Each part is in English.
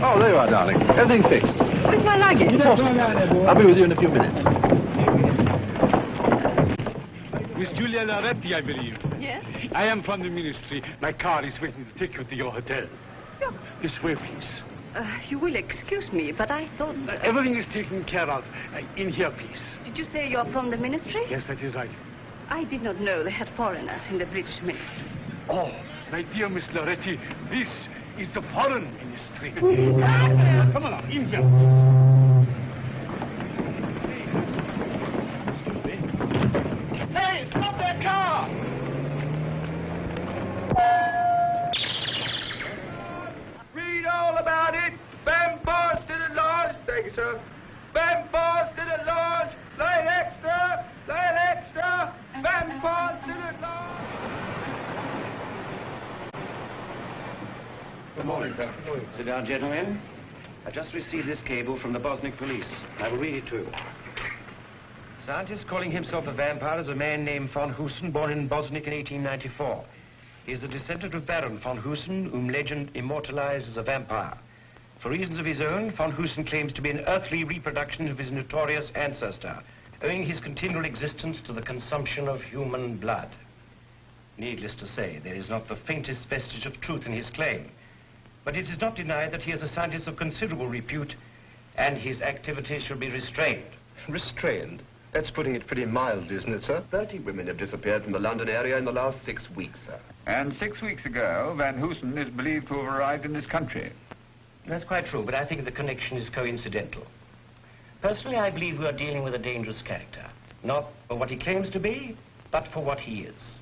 Oh, there you are, darling. Everything's fixed. With my luggage? I'll be with you in a few minutes. Miss Julia Loretti, I believe. Yes? I am from the ministry. My car is waiting to take you to your hotel. No. This way, please. You will excuse me, but I thought... Everything is taken care of. In here, please. Did you say you're from the ministry? Yes, that is right. I did not know they had foreigners in the British ministry. Oh, my dear Miss Loretti, this is the foreign ministry. Come on, in here, please. Hey, stop that car! Read all about it. Vampires to the lodge. Thank you, sir. Vampires to the lodge. Light extra. Light extra. Vampires to the lodge. Good morning, sir. Sit down, gentlemen. I just received this cable from the Bosniak police. I will read it to you. Scientist calling himself a vampire is a man named von Husen, born in Bosniak in 1894. He is a descendant of Baron von Husen, whom legend immortalized as a vampire. For reasons of his own, von Husen claims to be an earthly reproduction of his notorious ancestor, owing his continual existence to the consumption of human blood. Needless to say, there is not the faintest vestige of truth in his claim. But it is not denied that he is a scientist of considerable repute, and his activities should be restrained. Restrained? That's putting it pretty mildly, isn't it, sir? 30 women have disappeared from the London area in the last 6 weeks, sir. And 6 weeks ago, Van Hoosen is believed to have arrived in this country. That's quite true, but I think the connection is coincidental. Personally, I believe we are dealing with a dangerous character. Not for what he claims to be, but for what he is.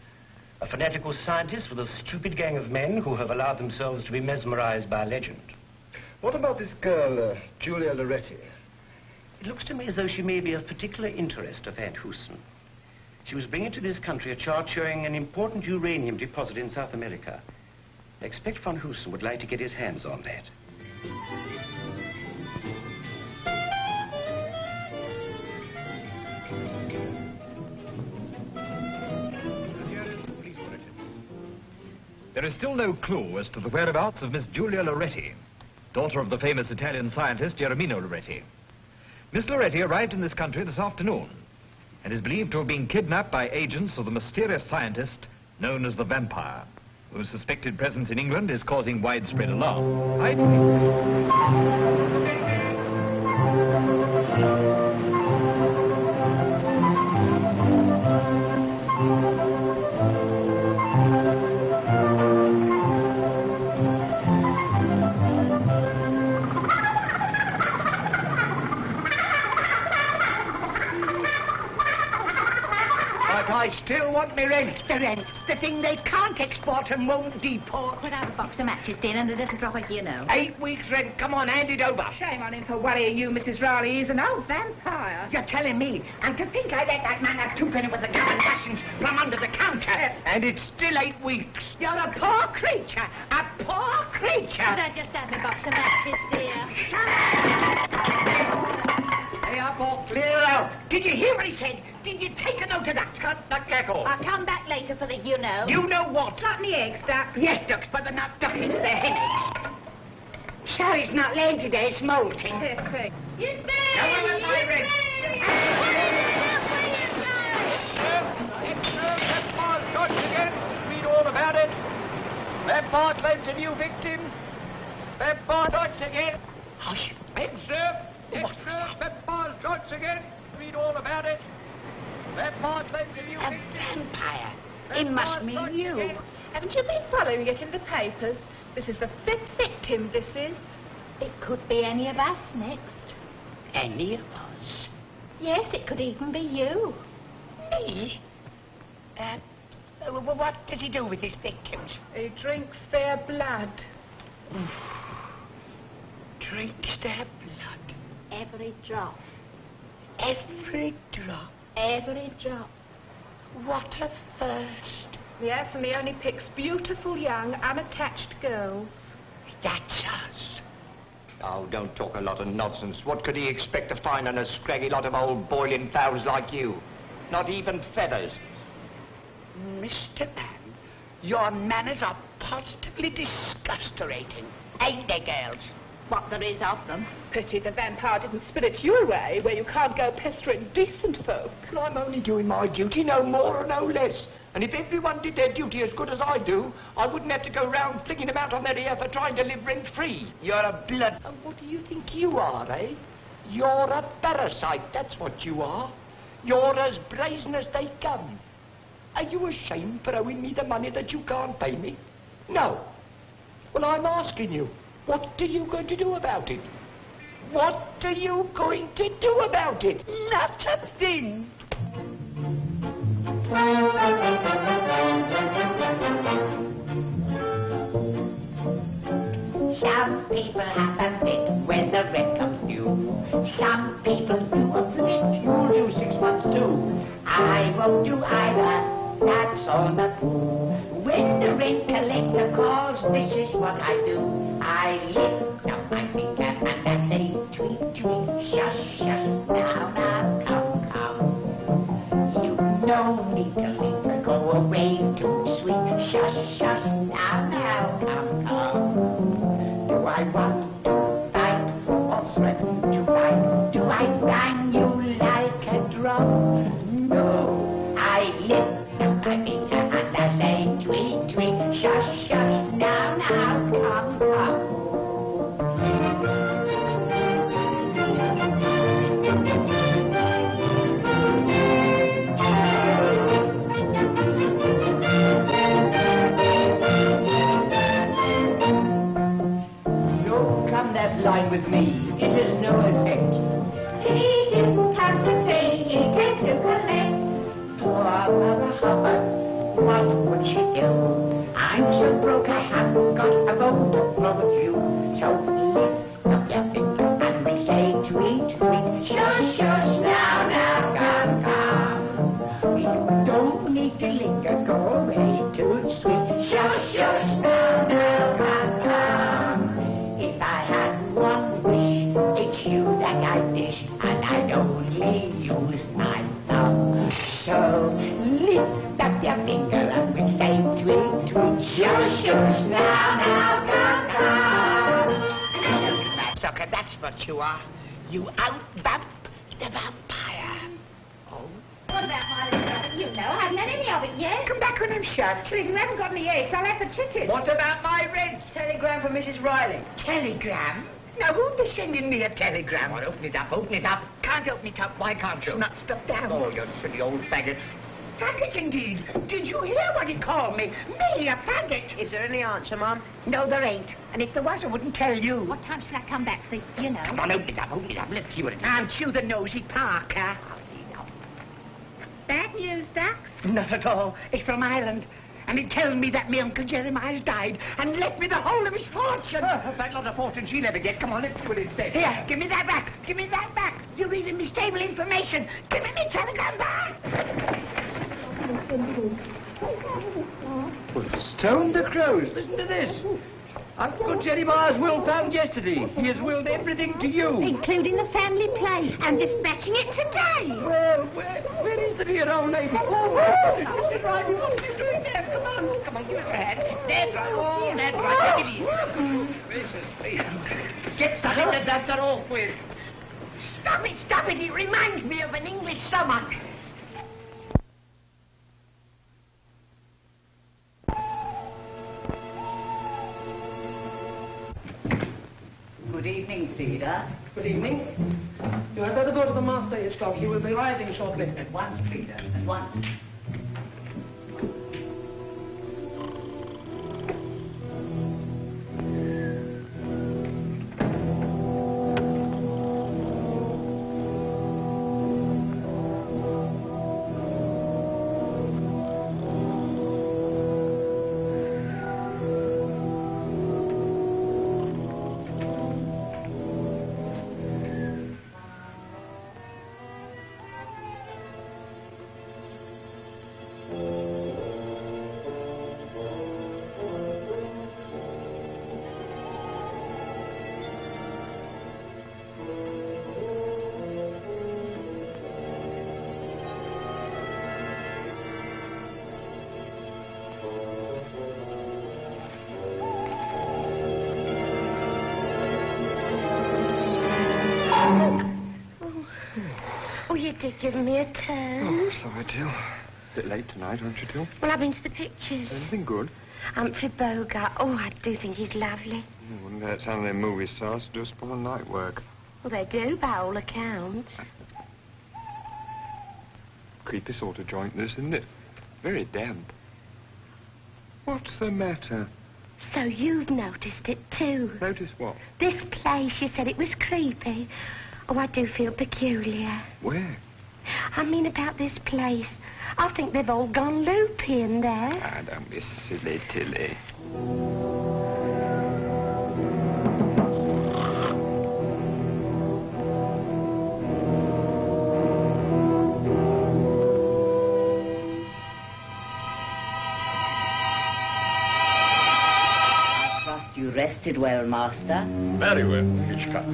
A fanatical scientist with a stupid gang of men who have allowed themselves to be mesmerized by legend. What about this girl, Julia Loretti? It looks to me as though she may be of particular interest to Van Hoosen. She was bringing to this country a chart showing an important uranium deposit in South America. I expect Van Hoosen would like to get his hands on that. There is still no clue as to the whereabouts of Miss Julia Loretti, daughter of the famous Italian scientist Germino Loretti. Miss Loretti arrived in this country this afternoon and is believed to have been kidnapped by agents of the mysterious scientist known as the Vampire, whose suspected presence in England is causing widespread alarm. I still want me rent. The rent? The thing they can't export and won't deport. Without a box of matches, dear, and a little drop of you know. 8 weeks rent. Come on, hand it over. Shame on him for worrying you, Mrs. Raleigh. He's an old vampire. You're telling me. And to think I let that man have 2 penny worth of gum and rations from under the counter. And it's still 8 weeks. You're a poor creature. A poor creature. Could I just have a box of matches, dear? Did you hear what he said? Did you take a note of that? Cut the cackle. I'll come back later for the you-know. You know what? Got me eggs, Duck. Yes, ducks, but they're not ducklings, they're hen eggs. Sally's not laying today, it's molting. You Come on, my ring. Read all about it. Vampire claims a new victim. Vampire strikes again. Hush. Extra. Vampire strikes again. Read all about it. Vampire claims a new A victim. vampire. It must mean you. Haven't you been following it in the papers? This is the 5th victim, this is. It could be any of us next. Any of us? Yes, it could even be you. Me? What does he do with his victims? He drinks their blood. Drinks their blood. Every drop. Every drop. Every drop. What a thirst. Yes, and he only picks beautiful, young, unattached girls. That's us. Oh, don't talk a lot of nonsense. What could he expect to find on a scraggy lot of old boiling fowls like you? Not even feathers. Mr. Man, your manners are positively disgusterating. Ain't they, girls? What there is of them. Pity the vampire didn't spirit you away, where you can't go pestering decent folk. Well, I'm only doing my duty, no more or no less. And if everyone did their duty as good as I do, I wouldn't have to go round flinging them out on their ear for trying to live rent-free. You're a blood... And what do you think you are, eh? You're a parasite, that's what you are. You're as brazen as they come. Are you ashamed for owing me the money that you can't pay me? No. Well, I'm asking you, what are you going to do about it? What are you going to do about it? Not a thing. Some people have a fit when the rent comes due. Some people do a flit, you'll do 6 months too. I won't do either, that's on the pool. When the rent collector calls, this is what I do. I lift up my finger and I say, tweet, tweet, shush, shush, now, now, come, come. You no need to linger, go away too sweet, shush, shush, now, now, come, come. Do I want to fight or threaten to fight? Do I bang you like a drum? No, I lift up my finger and I say, tweet, tweet, shush, shush, now, now, come, come. That line with me, it has no effect. He didn't come to take, he came to collect. Poor Mother Hubbard, what would she do? I'm so broke I haven't got a bone to throw at you. So lift up your finger and we say tweet, tweet, shush, shush, now, now, come, come. You don't need to linger, go away too sweet. Shush, shush, now, now, come, come. If I had one wish, it's you that I dish, and I'd only use my thumb. So lift up your finger and we say tweet, tweet, shush, shush, now, now, come, come. Sucker, that's what you are. You out-vamp the vampire. Oh? What about my little you know? I haven't had any of it yet. Come back when I'm shut. If you haven't got any eggs, I'll have the chicken. What about my rent? Telegram from Mrs. Riley. Telegram? Now, who'd be sending me a telegram? Well, open it up, open it up. Can't open it up. Why can't you? It's not stuffed down. Oh, you silly old faggot. Faggot, indeed. Did you hear what he called me? Me, a faggot. Is there any answer, Mum? No, there ain't. And if there was, I wouldn't tell you. What time shall I come back for the you know? Come on, open it up, open it up. Let's see what it is. Aren't you the nosy Parker? Bad news, Ducks? Not at all. It's from Ireland. And it tells me that my Uncle Jeremiah's died and left me the whole of his fortune. Oh, that lot of fortune she'll ever get. Come on, let's see what it says. Here, give me that back. Give me that back. You're reading me stable information. Give me my telegram back. Well, stone the crows. Listen to this. Uncle Jeremiah's will found yesterday. He has willed everything to you. Including the family place and dispatching it today. Well, where is the dear old lady? Oh, Mr. Riley, what are you doing there? Come on, give us a hand. That's right. Oh, that's right. Take it easy. Get something to dust her off with. Stop it. It reminds me of an English summer. Good evening, Frida. Good evening. You had better go to the master, Hitchcock. He will be rising shortly. At once, Frida, at once. You did give me a turn. Oh, sorry, Till. Bit late tonight, aren't you, Till? Well, I've been to the pictures. Anything good? Humphrey Bogart. Oh, I do think he's lovely. Wouldn't let some of them movie stars do us for night work. Well, they do, by all accounts. Creepy sort of joint, this, isn't it? Very damp. What's the matter? So you've noticed it, too. Notice what? This place, you said it was creepy. Oh, I do feel peculiar. Where? I mean about this place. I think they've all gone loopy in there. Ah, don't be silly, Tilly. I trust you rested well, Master. Very well, Hitchcock.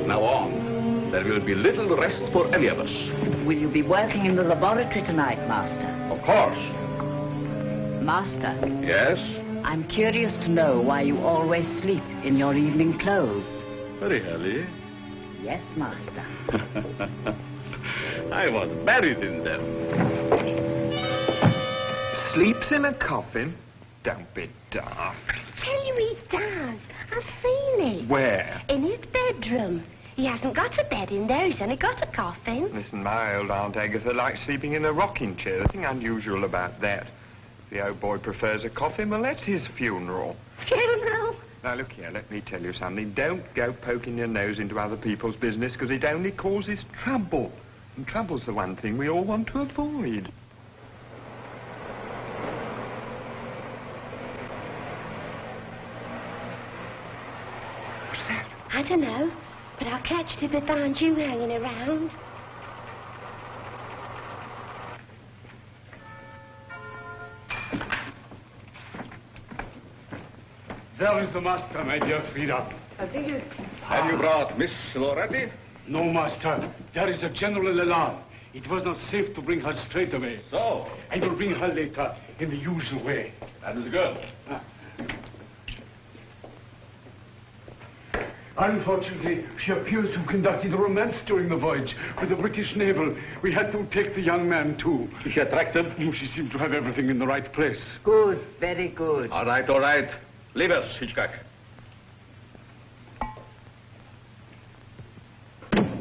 Now on. There will be little rest for any of us. Will you be working in the laboratory tonight, Master? Of course. Master. Yes? I'm curious to know why you always sleep in your evening clothes. Very early. Yes, Master. I was buried in them. Sleeps in a coffin? Don't be daft. Tell you he does. I've seen it. Where? In his bedroom. He hasn't got a bed in there. He's only got a coffin. Listen, my old Aunt Agatha likes sleeping in a rocking chair. Nothing unusual about that. If the old boy prefers a coffin, well, that's his funeral. Funeral? Now, look here, let me tell you something. Don't go poking your nose into other people's business, because it only causes trouble. And trouble's the one thing we all want to avoid. What's that? I don't know, but I'll catch it if they find you hanging around. There is the master, my dear Frida. I think it... Have you brought Miss Loretti? No, master. There is a general alarm. It was not safe to bring her straight away. So? I will bring her later in the usual way. That is good. Unfortunately, she appears to have conducted a romance during the voyage with the British naval. We had to take the young man, too. Is she attractive? Oh, she seemed to have everything in the right place. Good, very good. All right, all right. Leave us, Hitchcock.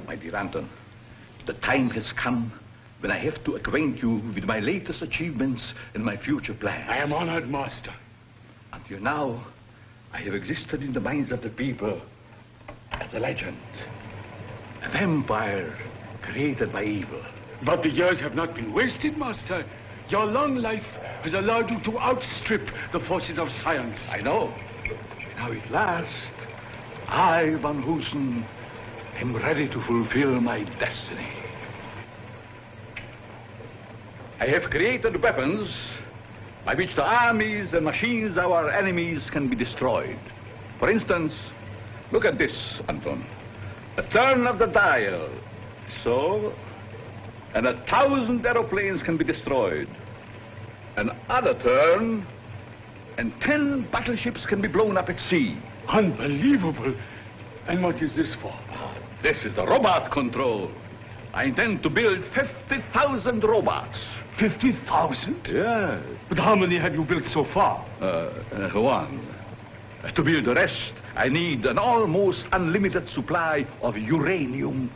My dear Anton, the time has come when I have to acquaint you with my latest achievements and my future plans. I am honored, master. Until now, I have existed in the minds of the people as a legend. A vampire created by evil. But the years have not been wasted, master. Your long life has allowed you to outstrip the forces of science. I know. Now at last, I, Van Hoosen, am ready to fulfill my destiny. I have created weapons by which the armies and machines of our enemies can be destroyed. For instance, look at this, Anton. A turn of the dial, so, and 1,000 aeroplanes can be destroyed. Another turn, and 10 battleships can be blown up at sea. Unbelievable. And what is this for? This is the robot control. I intend to build 50,000 robots. 50,000? Yes. But how many have you built so far? One. To build the rest, I need an almost unlimited supply of uranium.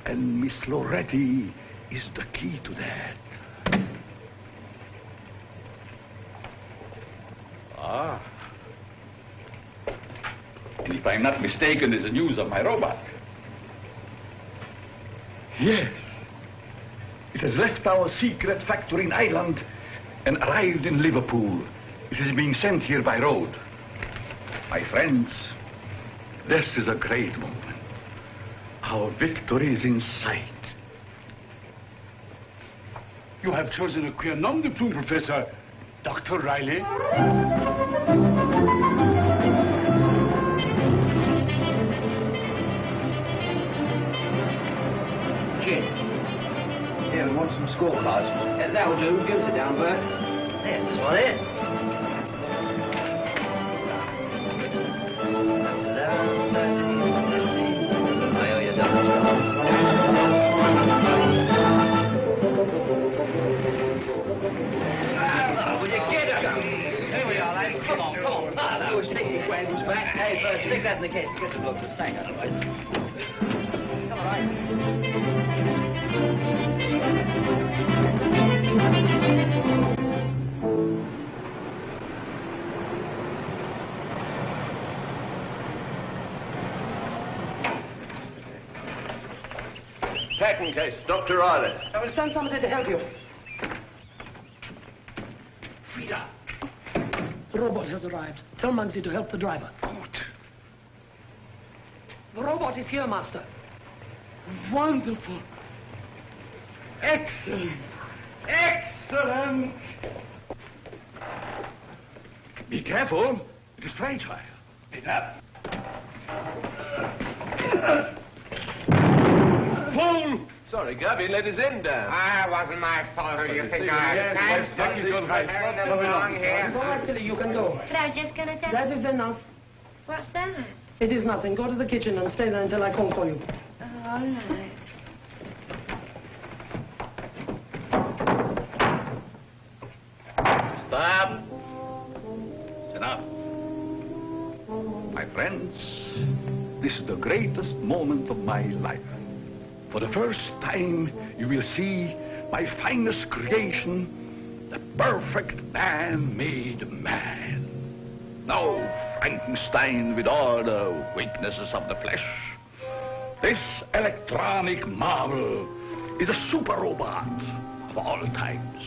And Miss Loretti is the key to that. Ah. And if I'm not mistaken, is the news of my robot. Yes. It has left our secret factory in Ireland and arrived in Liverpool. It is being sent here by road. My friends, this is a great moment. Our victory is in sight. You have chosen a queer nom de plume, Professor. Dr. Riley. Gin. Here, we want some scorecards. That'll do. Give us it down, Bert. There, this one here. Hey, first, stick that in the case. Get the book to sing, otherwise. Come on, right. Packing case, Dr. Riley. I will send somebody to help you. Frida. The robot has arrived. Tell Muggsy to help the driver. Good. The robot is here, Master. Wonderful. Excellent. Excellent. Be careful. It is fragile. Get up. Fool! Sorry, Gabby let his end down. Ah, it wasn't my fault. Who do you think I am? Yes, Jackie's gone right. Never belong here. All right, Billy, you can go. But I was just going to tell That is enough. What's that? It is nothing. Go to the kitchen and stay there until I call for you. Oh, all right. Stop. It's enough. My friends, this is the greatest moment of my life. For the first time, you will see my finest creation, the perfect man-made man. No Frankenstein with all the weaknesses of the flesh. This electronic marvel is a super robot of all times.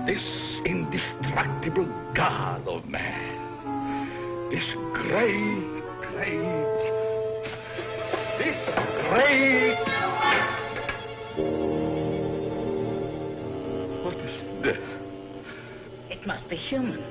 This indestructible god of man. This great What is this? It must be human.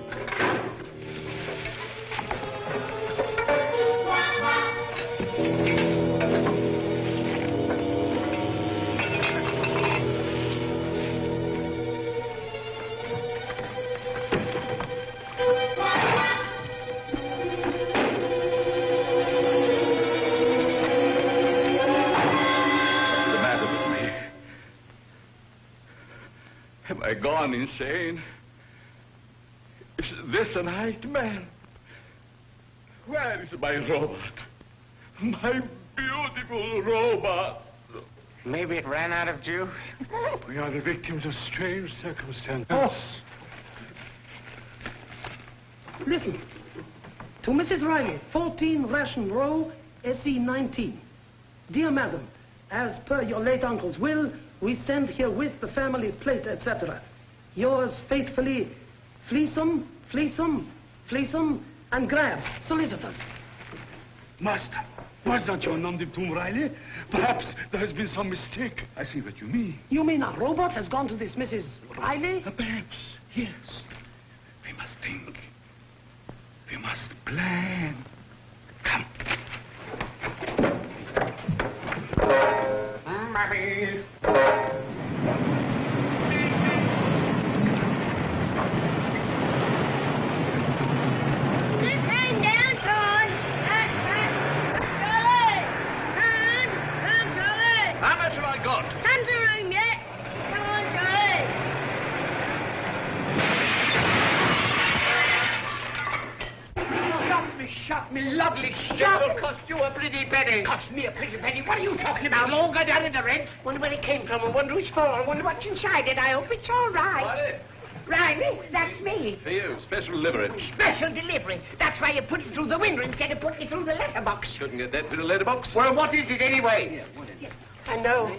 Have I gone insane? Is this a nightmare? Where is my robot? My beautiful robot. Maybe it ran out of juice. We are the victims of strange circumstances. Oh. Listen. To Mrs. Riley, 14 Ration Row, SE 19. Dear Madam, as per your late uncle's will, we send herewith the family plate, etc. Yours faithfully, Fleesome, and Graham, solicitors. Master, was that your nom de plume, Riley? Perhaps there has been some mistake. I see what you mean. You mean a robot has gone to this Mrs. Riley? Perhaps. Yes. We must think. We must plan. Come. Mommy. How much have I got? Tons of room yet. Come on, Charlie. Shut me, lovely shut. It'll cost you a pretty penny. Cost me a pretty penny? What are you talking about? It'll all go down in the rent. Wonder where it came from. I wonder who's for. I wonder what's inside it. I hope it's all right. Riley, that's me. For you, special delivery. Special delivery. That's why you put it through the window instead of putting it through the letterbox. Couldn't get that through the letterbox. Well, what is it anyway? I know.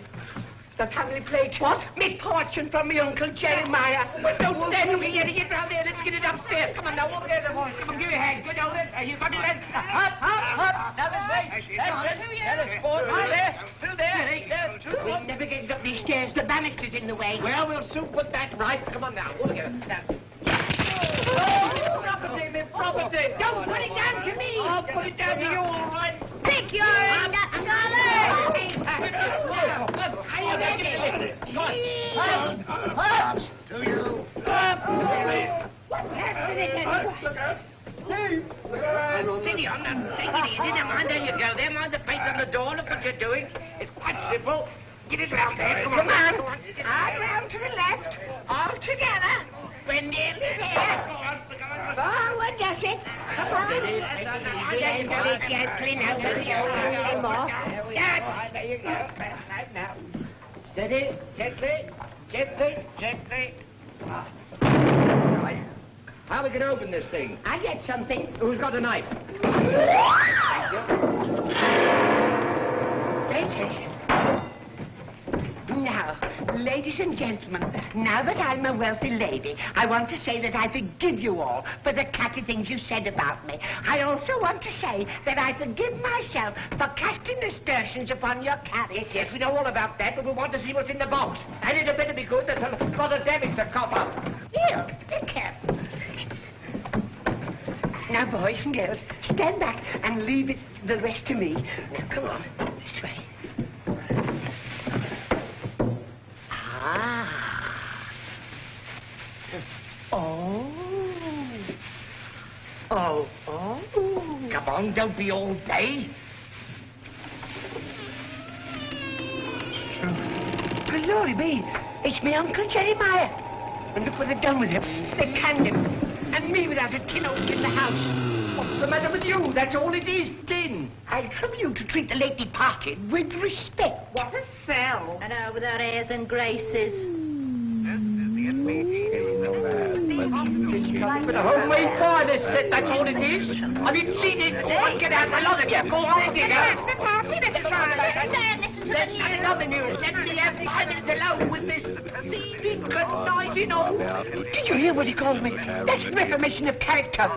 The family plate. What? Me fortune from me Uncle Jeremiah. But don't stand looking at it. Get round there. Let's get it upstairs. Come on now. Over there, the boys. Come on, give me a hand. Get over there. You got it. Up, up, up. Now this way. That's it. That is four. Through there. Through there. We'll never get it up these stairs. The banister's in the way. Well, we'll soon put that right. Come on now. All together. Now. Property, me property. Don't put it down to me. I'll put it down to you, all right. Pick your end up, Charlie. To you. Steady on that. Take it easy. Never mind. There you go. There, mind the paint on the door. Look what you're doing. It's quite simple. Get it round there. Come on. Hard round to the left. All together. We're nearly there. Forward, that's it. Come on. There you go. Gently now. There you go. One more. There you go. Right now. Steady. Gently. Gently. Gently. How are we going to open this thing? I'll get something. Who's got a knife? There it is. Now, ladies and gentlemen, now that I'm a wealthy lady, I want to say that I forgive you all for the catty things you said about me. I also want to say that I forgive myself for casting aspersions upon your character. Yes, we know all about that, but we want to see what's in the box. And it had better be good that'll rather damage the copper. Here, be careful. Now, boys and girls, stand back and leave the rest to me. Now, come on, this way. Oh. Come on, don't be all day. Glory be, it's me Uncle Jeremiah. And look what they've done with him. They canned him. And me without a tin open in the house. What's the matter with you? That's all it is, tin. I trouble you to treat the late departed with respect. What a sell. I know, without airs and graces. With a homemade pie, that's all it is. Have you seen it? Go on, get out, a lot of you. Go on, get out. It's the party, Mrs. Riley. Let's have another news. Let me have 5 minutes alone with this thieving, conniving old... Did you hear what he called me? That's reformation of character.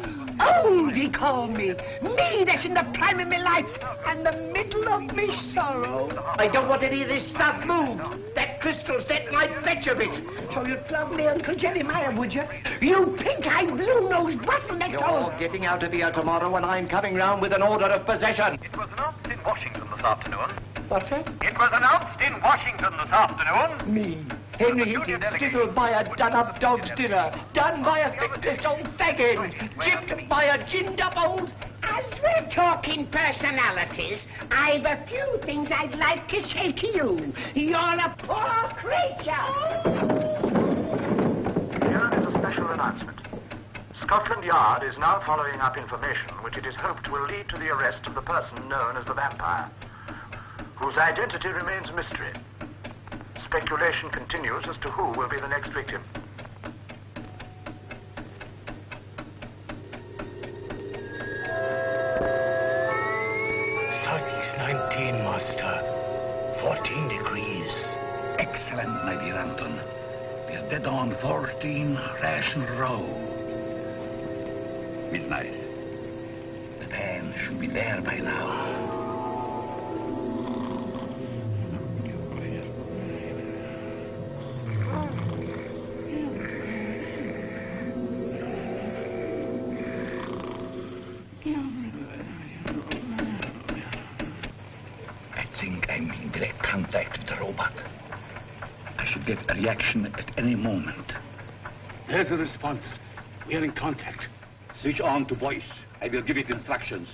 Old, he called me. Me, that's in the prime of my life and the middle of me sorrow. I don't want any of this stuff moved. That crystal set might fetch a bit. So you'd flog me Uncle Jeremiah, would you? You pink-eyed, blue-nosed bottleneck. You're getting out of here tomorrow and I'm coming round with an order of possession. It was announced in Washington this afternoon. What's that? It was announced in Washington this afternoon. Me. Henry Hilton, diddled by a done-up dog's dinner, done by a fickless old faggin, gypped by a ginned-up old... As we're talking personalities, I've a few things I'd like to say to you. You're a poor creature. Here is a special announcement. Scotland Yard is now following up information which it is hoped will lead to the arrest of the person known as the vampire, whose identity remains a mystery. Speculation continues as to who will be the next victim. Southeast 19, Master. 14 degrees. Excellent, my dear Anton. We're dead on 14 Ration Row. Midnight. The van should be there by now. think I'm in direct contact with the robot. I should get a reaction at any moment. There's the response. We are in contact. Switch on to voice. I will give it instructions.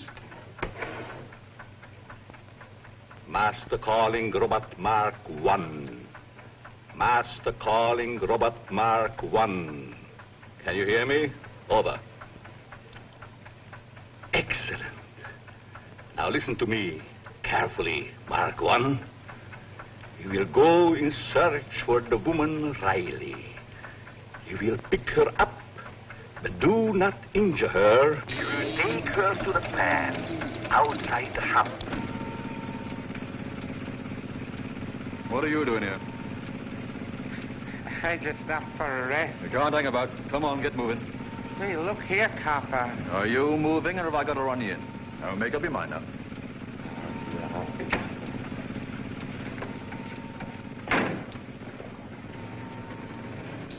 Master calling Robot Mark 1. Master calling Robot Mark 1. Can you hear me? Over. Excellent. Now listen to me carefully, Mark 1. You will go in search for the woman Riley. You will pick her up, but do not injure her. You will take her to the pan outside the house. What are you doing here? I just stopped for a rest. You can't hang about. Come on, get moving. Say, look here, copper. Are you moving, or have I got to run you in? Now, make up your mind now.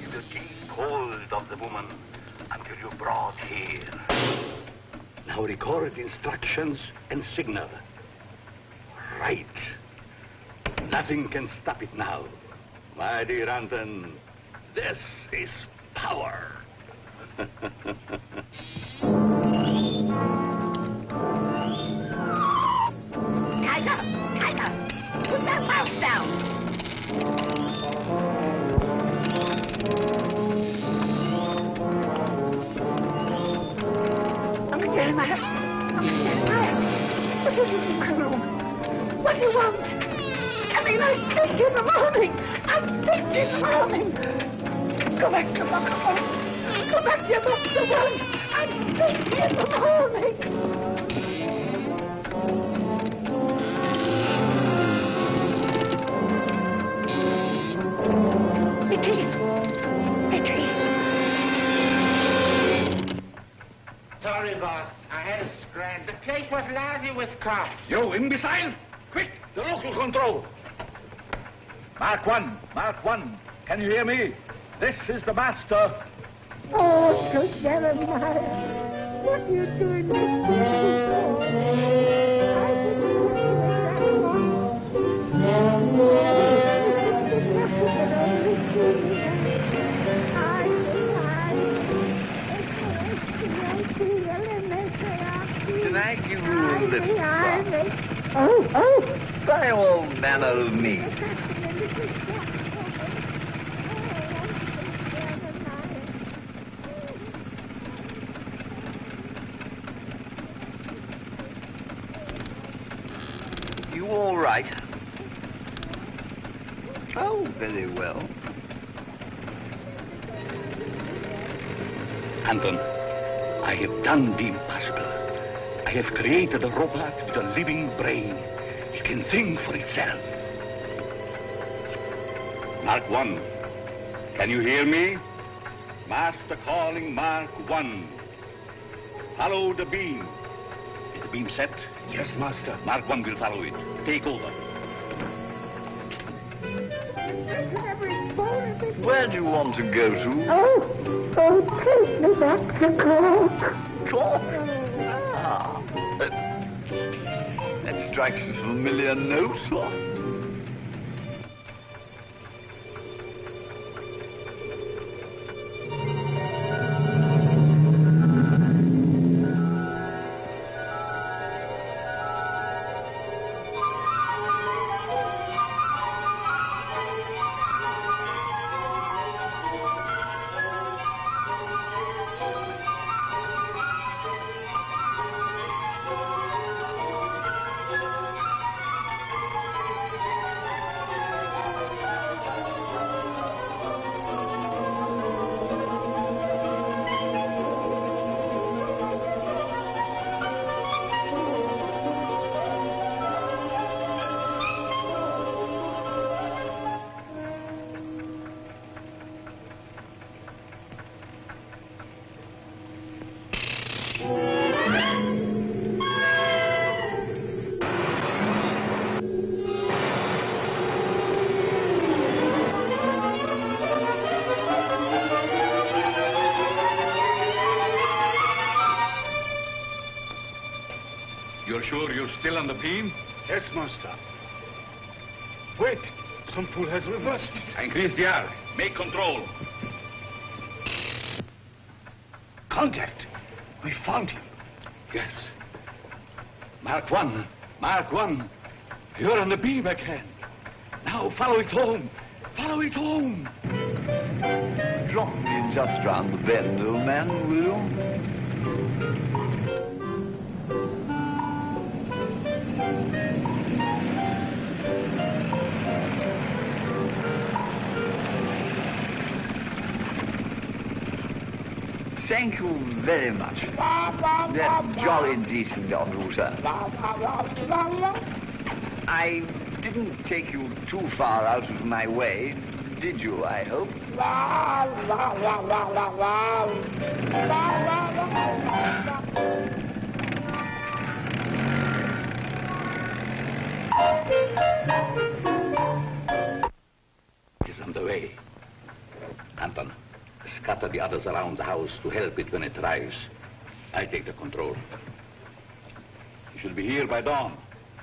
You will keep hold of the woman until you're brought here. Now record instructions and signal. Right. Nothing can stop it now. My dear Anton, this is power. Tiger, put that mouse down. Uncle Jeremiah. What is it in my room? What do you want? I mean, I slept in the morning. I slept in the morning. Go back to your box at once. Go back to your box at once. I slept in the morning. Sorry, boss. I had a scram. The place was lousy with cops. You imbecile! Quick, the local control. Mark 1, Mark 1. Can you hear me? This is the master. Oh, Uncle Jeremiah, what are you doing Can I give you a lift, son? Oh. By all manner of means. You all right? Oh, very well. Anton, I have done the impossible. I have created a robot with a living brain. It can think for itself. Mark 1. Can you hear me? Master calling Mark 1. Follow the beam. Is the beam set? Yes, Master. Mark 1 will follow it. Take over. Where do you want to go to? Oh, take me back to court. Court? Ah. That strikes a familiar note, what? You're sure you're still on the beam? Yes, Master. Wait! Some fool has reversed. Increase the arc. Make control. Contact. We found him. Yes. Mark 1. Mark 1. You're on the beam again. Now follow it home. Follow it home. Drop me just round the bend, old man, will you? Thank you very much. That's jolly decent of you, sir. I didn't take you too far out of my way, did you, I hope? It is on the way. Anton, scatter the others around the house to help it when it arrives. I take the control. You should be here by dawn.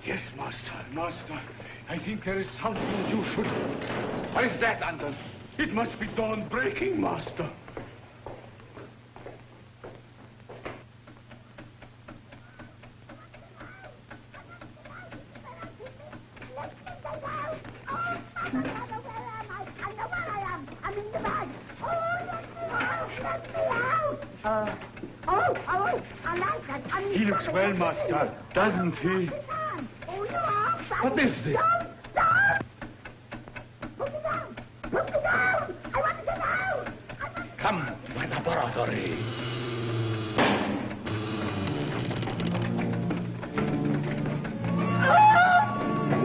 Yes, master, master. I think there is something you should... What is that, Anton? It must be dawn breaking, master. He looks well, master, doesn't he? What is this? Come to my laboratory.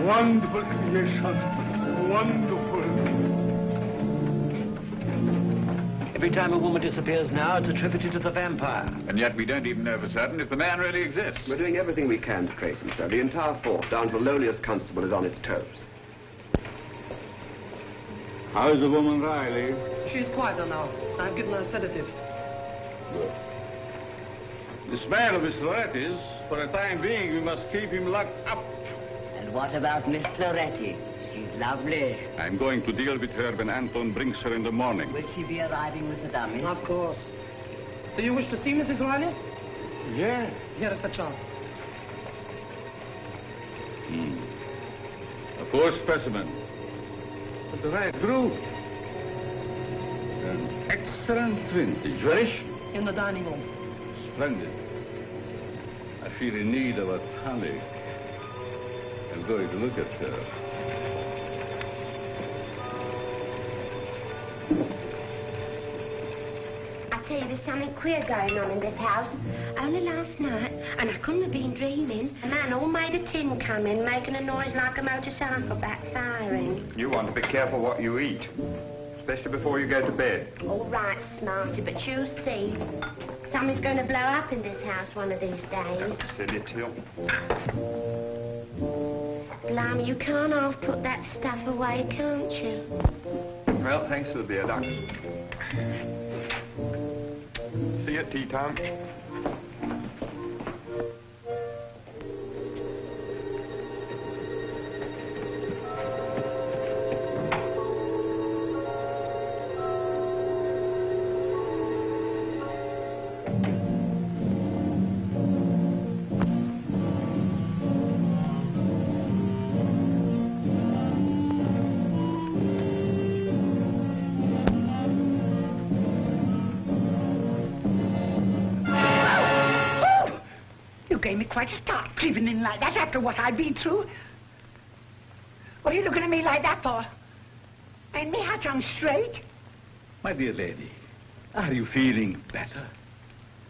Wonderful creation. Wonderful. Every time a woman disappears now, it's attributed to the vampire. And yet we don't even know for certain if the man really exists. We're doing everything we can to trace him, sir. The entire force, down to the lowliest constable, is on its toes. How's the woman, Riley? She's quieter now. I've given her a sedative. Good. This man of Miss Loretti's, for the time being, we must keep him locked up. And what about Miss Loretti? She's lovely. I'm going to deal with her when Anton brings her in the morning. Will she be arriving with the dummies? Of course. Do you wish to see Mrs. Riley? Yeah. Here is her chart. A poor specimen. But the right group. An excellent vintage. Where is she? In the dining room. Splendid. I feel in need of a tonic. I'm going to look at her. I tell you, there's something queer going on in this house. Only last night, and I couldn't have been dreaming, a man all made of tin come in, making a noise like a motorcycle backfiring. You want to be careful what you eat, especially before you go to bed. All right, Smarty, but you see, something's going to blow up in this house one of these days. Silly till. Blimey, you can't half put that stuff away, can't you? Well, thanks for the beer, Doc. See you at tea time. Gave me quite a start creeping in like that after what I've been through. What are you looking at me like that for? Ain't me hat on straight? My dear lady, are you feeling better?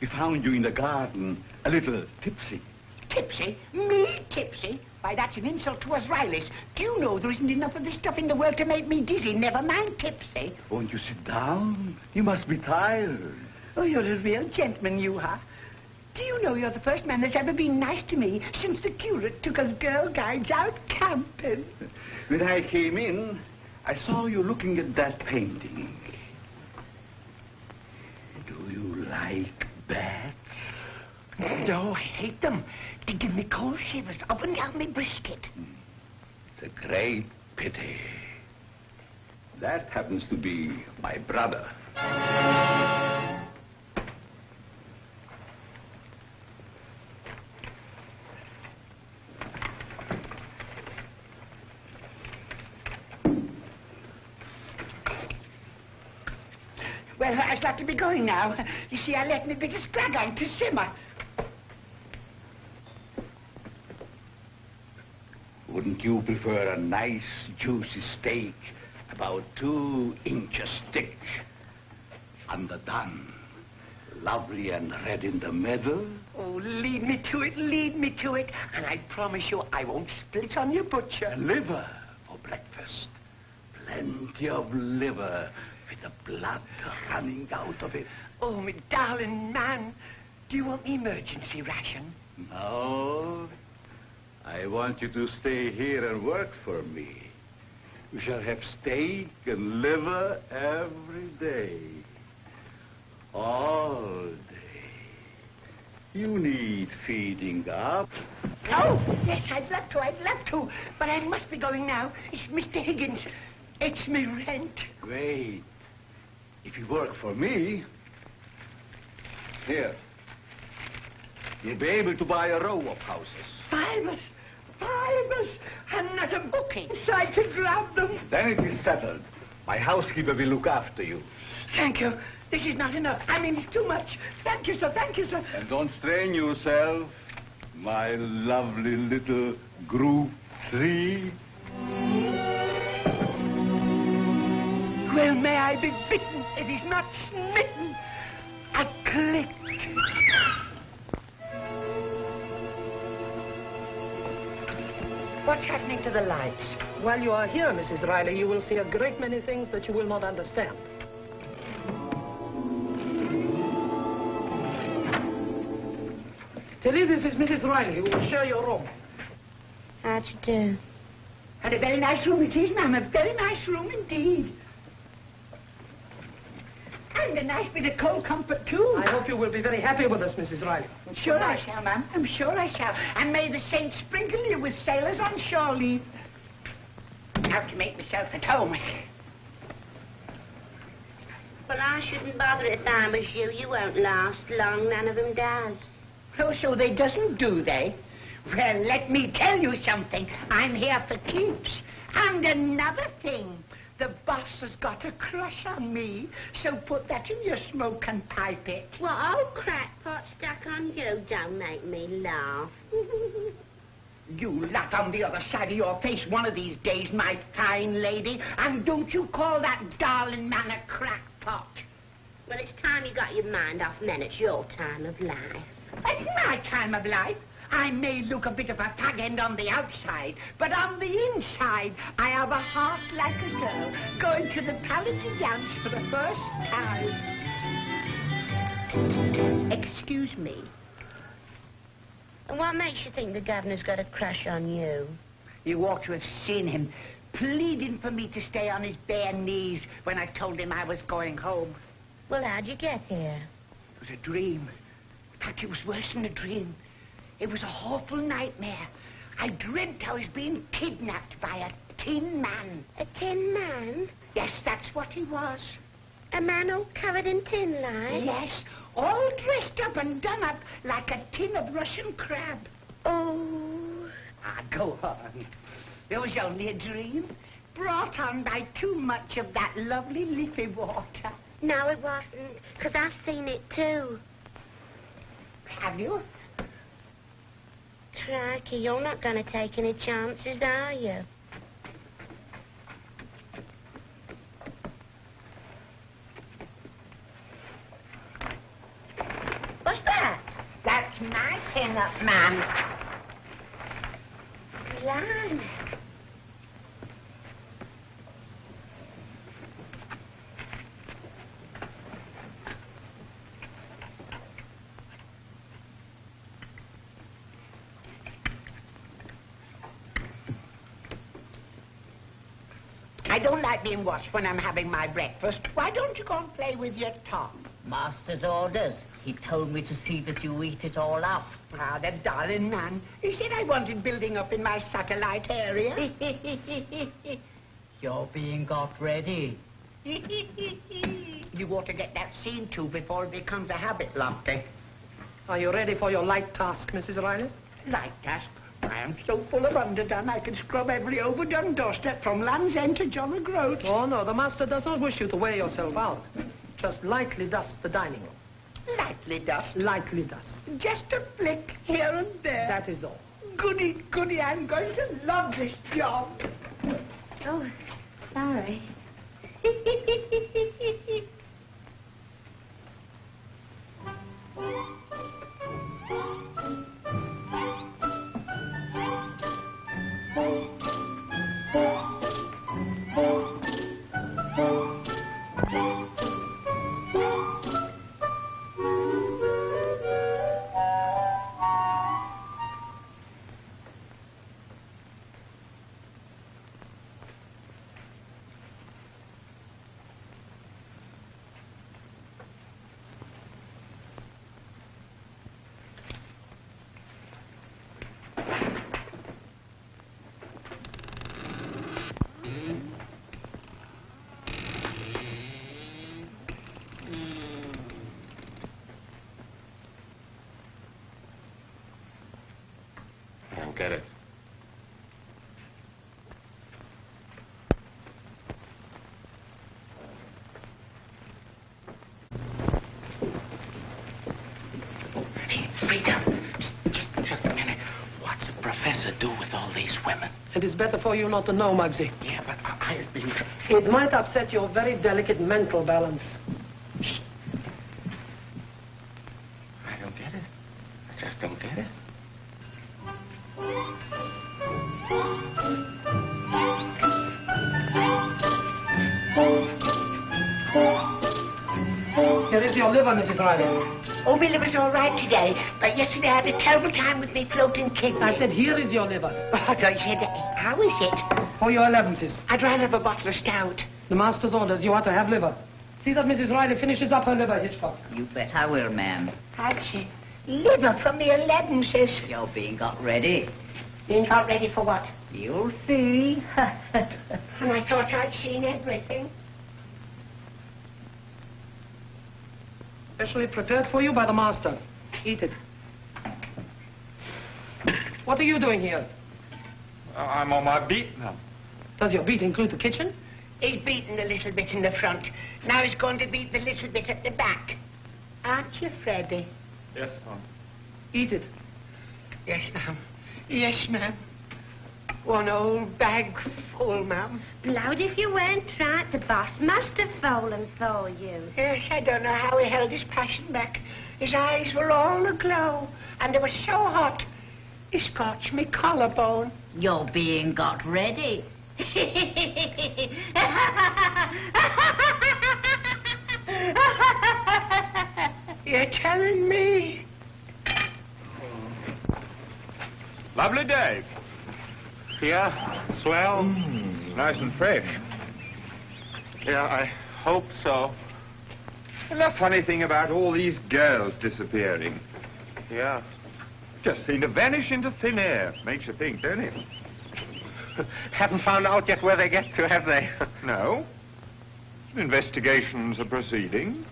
We found you in the garden, a little tipsy. Tipsy? Me tipsy? Why, that's an insult to us Rileys. Do you know there isn't enough of this stuff in the world to make me dizzy, never mind tipsy? Won't you sit down? You must be tired. Oh, you're a real gentleman, you are. Do you know you're the first man that's ever been nice to me since the curate took us girl guides out camping? When I came in, I saw you looking at that painting. Do you like bats? No, I hate them. They give me cold shivers up and down my brisket. It's a great Pity. That happens to be my brother. Well, I shall have to be going now. You see, I left me bit of scrag on to simmer. Wouldn't you prefer a nice, juicy steak, about 2 inches thick, underdone, lovely and red in the middle? Oh, lead me to it, lead me to it. And I promise you I won't split on your butcher. Liver for breakfast. Plenty of liver with the blood running out of it. Oh, my darling man, do you want the emergency ration? No. I want you to stay here and work for me. We shall have steak and liver every day. All day. You need feeding up. Oh, yes, I'd love to. But I must be going now. It's Mr. Higgins. It's me rent. Wait. If you work for me, here, you'll be able to buy a row of houses. Fivers, and not a booking inside to grab them. Then it is settled. My housekeeper will look after you. Thank you. This is not enough. I mean, it's too much. Thank you, sir. Thank you, sir. And don't strain yourself, my lovely little Group 3. Well, may I be bitten if he's not smitten. I clicked. What's happening to the lights? While you are here, Mrs. Riley, you will see a great many things that you will not understand. Tilly, this is Mrs. Riley, who will share your room. How'd you do? And a very nice room it is, ma'am. A very nice room indeed. And a nice bit of cold comfort, too. I hope you will be very happy with us, Mrs. Riley. Sure I shall, ma'am. I'm sure I shall. And may the saints sprinkle you with sailors on shore leave. Now to make myself at home. Well, I shouldn't bother if I was you. You won't last long. None of them does. Oh, so they doesn't, do they? Well, let me tell you something. I'm here for keeps. And another thing. The boss has got a crush on me, so put that in your smoke and pipe it. Well, old crackpot stuck on you don't make me laugh. You laugh on the other side of your face one of these days, my fine lady. And don't you call that darling man a crackpot. Well, it's time you got your mind off men. It's your time of life. It's my time of life. I may look a bit of a fag end on the outside, but on the inside, I have a heart like a girl, going to the Paladin dance for the first time. Excuse me. And what makes you think the governor's got a crush on you? You ought to have seen him pleading for me to stay on his bare knees when I told him I was going home. Well, how'd you get here? It was a dream. In fact, it was worse than a dream. It was a awful nightmare. I dreamt I was being kidnapped by a tin man. A tin man? Yes, that's what he was. A man all covered in tin light? Yes, all dressed up and done up like a tin of Russian crab. Oh. Ah, go on. It was only a dream, brought on by too much of that lovely leafy water. No, it wasn't, because I've seen it too. Have you? Crikey, you're not going to take any chances, are you? What's that? That's my pin-up man. Blimey. I don't like being watched when I'm having my breakfast. Why don't you go and play with your Tom? Master's orders. He told me to see that you eat it all up. Ah, the darling man. He said I wanted building up in my satellite area. You're being got ready. You ought to get that seen to before it becomes a habit, Lofty. Are you ready for your light task, Mrs. Riley? Light task? I am so full of underdone I can scrub every overdone doorstep from Land's End to John O'Groat. Oh, no, the master does not wish you to wear yourself out. Just lightly dust the dining room. Lightly dust? Lightly dust. Just a flick here and there. That is all. Goody, goody, I'm going to love this job. Oh, sorry. Get it. Hey, Frida, just a minute. What's the professor do with all these women? It is better for you not to know, Muggsy. Yeah, but I've been... It might upset your very delicate mental balance. Shh. I don't get it. I just don't get it. Here is your liver, Mrs. Riley. Oh, my liver's all right today, but yesterday I had a terrible time with me floating kidney. I said, here is your liver. Oh, I thought you said, how is it? For your allowances. I'd rather have a bottle of stout. The master's orders, you are to have liver. See that Mrs. Riley finishes up her liver, Hitchcock. You bet I will, ma'am. Archie, liver from the allowances. You're being got ready. Being got ready for what? You'll see. And I thought I'd seen everything. Specially prepared for you by the master. Eat it. What are you doing here? I'm on my beat now. Does your beat include the kitchen? He's beaten a little bit in the front. Now he's going to beat the little bit at the back. Aren't you, Freddie? Yes, ma'am. Eat it. Yes, ma'am. Yes, ma'am. One old bag full, ma'am. Blowed if you weren't right. The boss must have fallen for you. Yes, I don't know how he held his passion back. His eyes were all aglow, and they were so hot, he scorched me collarbone. You're being got ready. You're telling me? Lovely day. Yeah, swell. Nice and fresh. Yeah, I hope so. And the funny thing about all these girls disappearing. Yeah. Just seem to vanish into thin air. Makes you think, don't it? Haven't found out yet where they get to, have they? No. Investigations are proceeding.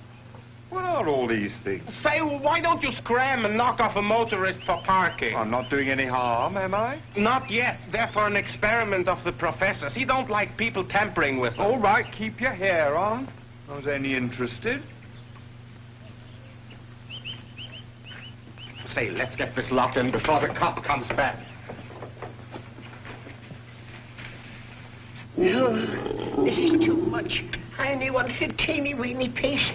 What are all these things? Say, why don't you scram and knock off a motorist for parking? I'm not doing any harm, am I? Not yet. They're for an experiment of the professor's. He don't like people tampering with them. All right, keep your hair on. I was only interested. Say, let's get this lot in before the cop comes back. No, this is too much. I only wanted a teeny-weeny piece.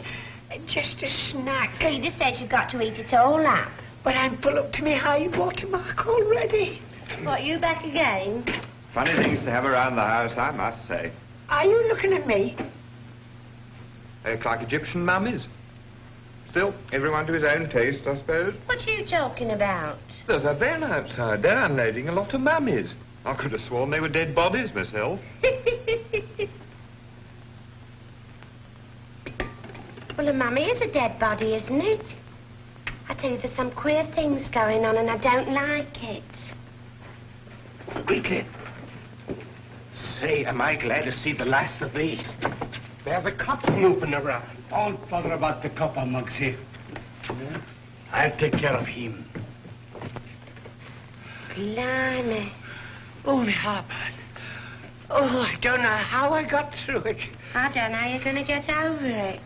Just a snack. Peter says you've got to eat it all up. But I'm full up to my high watermark already. What, you back again? Funny things to have around the house, I must say. Are you looking at me? They look like Egyptian mummies. Still, everyone to his own taste, I suppose. What are you talking about? There's a van outside. They're unloading a lot of mummies. I could have sworn they were dead bodies myself. Well, the mummy is a dead body, isn't it? I tell you, there's some queer things going on and I don't like it. Quickly. Say, am I glad to see the last of these. There's a cop snooping around. Don't bother about the copper, Mugsy. I'll take care of him. Blimey. Only Harper. Oh, I don't know how I got through it. I don't know how you're going to get over it.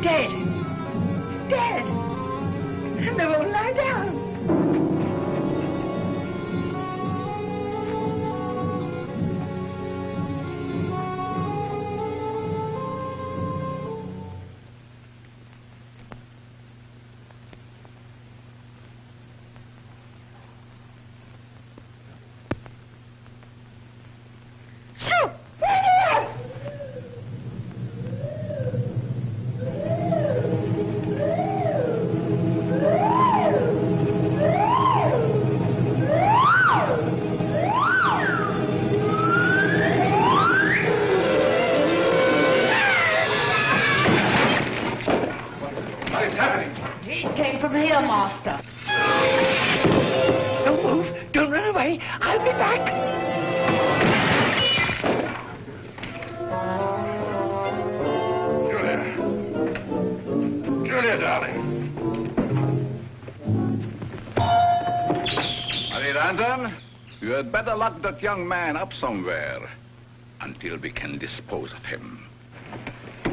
Dead. Dead. And they won't lie down. Shoo! Came from here, Master. Don't move. Don't run away. I'll be back. Julia, darling. Marie Danton, you had better lock that young man up somewhere until we can dispose of him.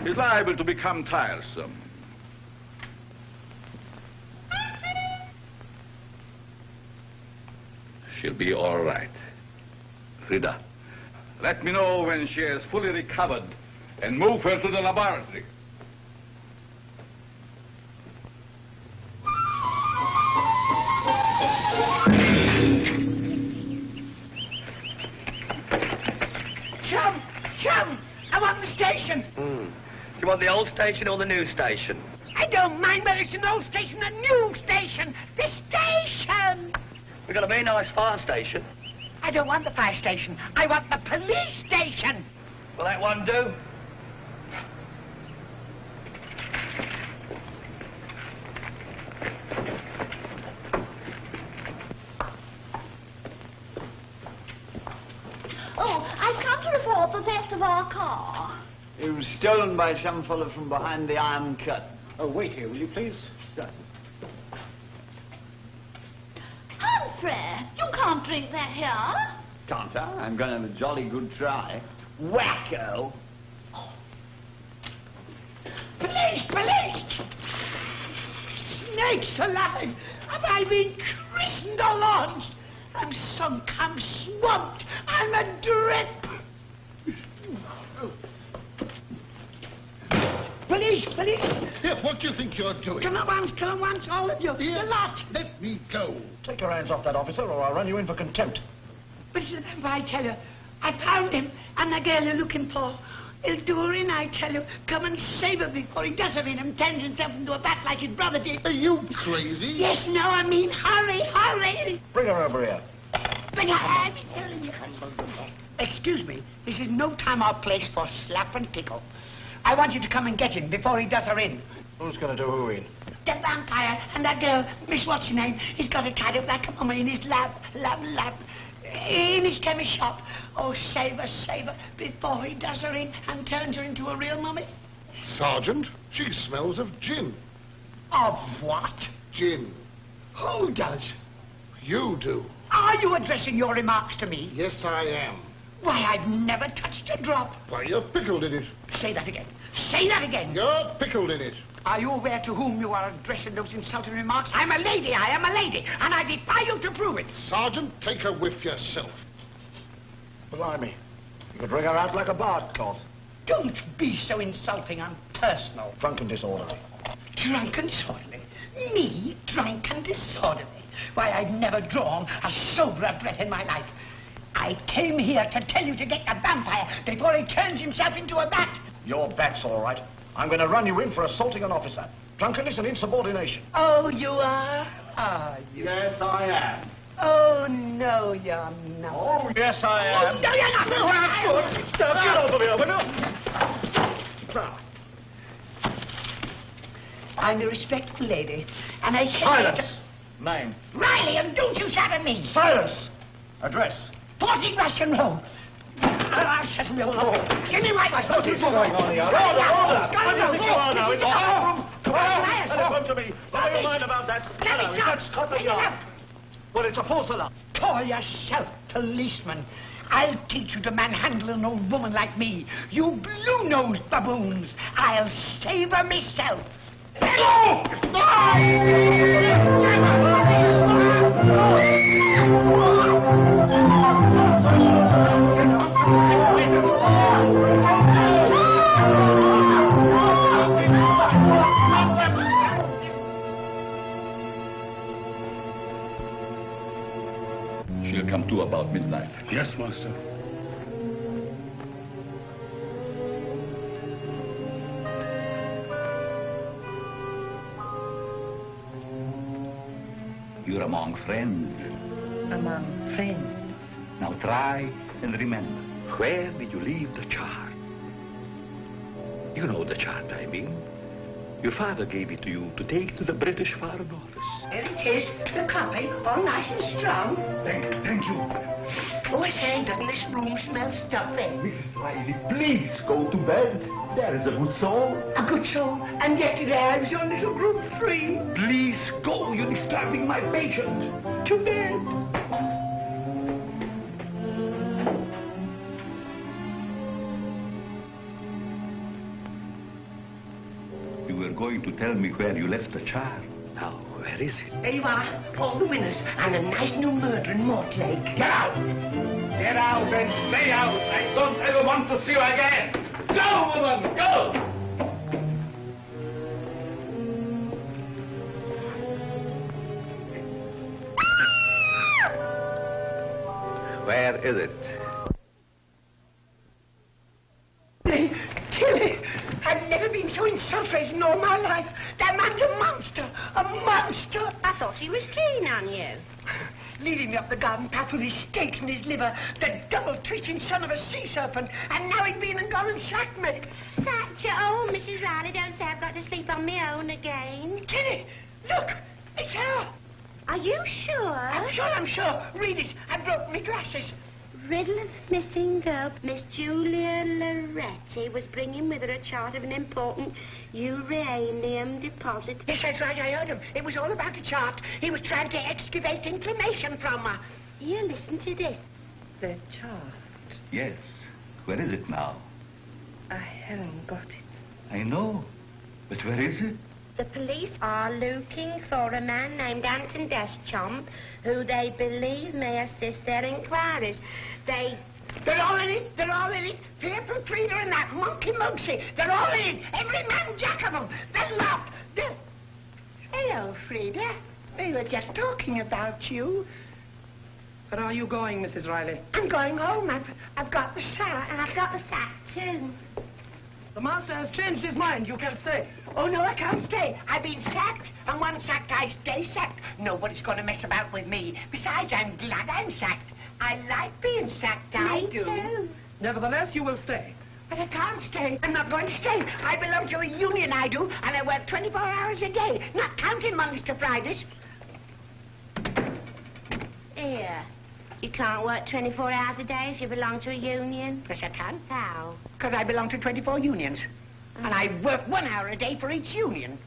He's liable to become tiresome. She'll be all right. Frida, let me know when she has fully recovered and move her to the laboratory. Chum! Chum! I want the station. Do you want the old station or the new station? I don't mind whether it's an old station or a new station. The station! We've got a very nice fire station. I don't want the fire station. I want the police station. Will that one do? Oh, I've come to report the theft of our car. It was stolen by some fellow from behind the Iron Curtain. Oh, wait here, will you please? Humphrey, you can't drink that here. Can't I? I'm going to have a jolly good try. Wacko! Police! Police! Snakes alive! Have I been christened or launched? I'm sunk, I'm swamped, I'm a drip! Police! Police! Yes, what do you think you're doing? Come on once, all of you, Here, the lot! let me go. Take your hands off that officer, or I'll run you in for contempt. Mr. Vampire, I tell you, I found him, and the girl you're looking for. He'll do her in, I tell you. Come and save her before he does her in and turns himself into a bat like his brother did. Are you crazy? Yes, no, I mean, hurry, hurry! Bring her over here. But I'm telling you. Excuse me, this is no time or place for slap and tickle. I want you to come and get him before he does her in. Who's going to do who in? The vampire and that girl, Miss What's-her-name, he's got her tied up like a mummy in his lap. In his chemist shop. Oh, save her, before he does her in and turns her into a real mummy. Sergeant, she smells of gin. Of what? Gin. Who does? You do. Are you addressing your remarks to me? Yes, I am. Why, I've never touched a drop. Why, you're pickled in it. Say that again. Say that again. You're pickled in it. Are you aware to whom you are addressing those insulting remarks? I'm a lady, I am a lady, and I defy you to prove it. Sergeant, take a whiff yourself. Blimey. You could bring her out like a barred cloth. Don't be so insulting and personal. Drunk and disorderly. Drunk and disorderly? Me, drunk and disorderly? Why, I've never drawn a soberer breath in my life. I came here to tell you to get the vampire before he turns himself into a bat. Your bat's all right. I'm going to run you in for assaulting an officer. Drunkenness and insubordination. Oh, you are? Are you? Yes, I am. Oh, no, you're not. Oh, yes, I am. Oh, no, you're not. Oh, good. Now, get over here, will you? Now. I'm a respectable lady, and I... Silence! Name. Riley, and don't you shout at me. Silence! Address. 40 Russian Road. I'll settle you all. Give me my wife. What is going on here? Order! What do you think you are now? In the bathroom? Come on! Telephone to me. Never you mind about that. Hello, is that Scotland Yard? Well, it's a false alarm. Call yourself policeman. I'll teach you to manhandle an old woman like me. You blue-nosed baboons. I'll save her myself. She'll come to about midnight. Yes, master. You're among friends. Among friends. Now try and remember. Where did you leave the chart? You know the chart, I mean. Your father gave it to you to take to the British Foreign Office. There it is, the copy, all nice and strong. Thank you. Oh, I say, doesn't this room smell stuffy? Mrs. Riley, please go to bed. There is a good soul. A good soul? And yesterday I was your little group 3. Please go. You're disturbing my patient. To bed. You were going to tell me where you left the chart. Now, where is it? There you are, all the winners, and a nice new murder in Mortlake. Get out! Get out and stay out. I don't ever want to see you again. Go, woman, go! Where is it? Tilly, I've never been so insulted in all my life. That man's a monster, a monster. I thought he was keen on you. Leading me up the garden path with his steaks and his liver, the double-twisting son of a sea serpent, and now he's been and gone and sacked me. Sacked you? Oh, Mrs. Riley, don't say I've got to sleep on my own again. Tilly, look, it's her. Are you sure? I'm sure. Read it. I broke my glasses. Riddle of the missing girl. Miss Julia Loretti was bringing with her a chart of an important uranium deposit. Yes, that's right, I heard him. It was all about the chart. He was trying to excavate information from her. Here, listen to this. The chart. Yes. Where is it now? I haven't got it. I know. But where is it? The police are looking for a man named Anton Deschamps, who they believe may assist their inquiries. They're all in it. They're all in it. Pierre Frida and that monkey Mosey. They're all in it. Every man jack of them. They're locked. They're... Hello, Frida. We were just talking about you. Where are you going, Mrs. Riley? I'm going home. I've got the sack. And I've got the sack, too. The master has changed his mind. You can stay. Oh, no, I can't stay. I've been sacked, and once sacked, I stay sacked. Nobody's going to mess about with me. Besides, I'm glad I'm sacked. I like being sacked, I do. Too. Nevertheless, you will stay. But I can't stay. I'm not going to stay. I belong to a union, I do, and I work 24 hours a day, not counting Mondays to Fridays. Here. You can't work 24 hours a day if you belong to a union. Yes, I can. How? Because I belong to 24 unions. And I work 1 hour a day for each union.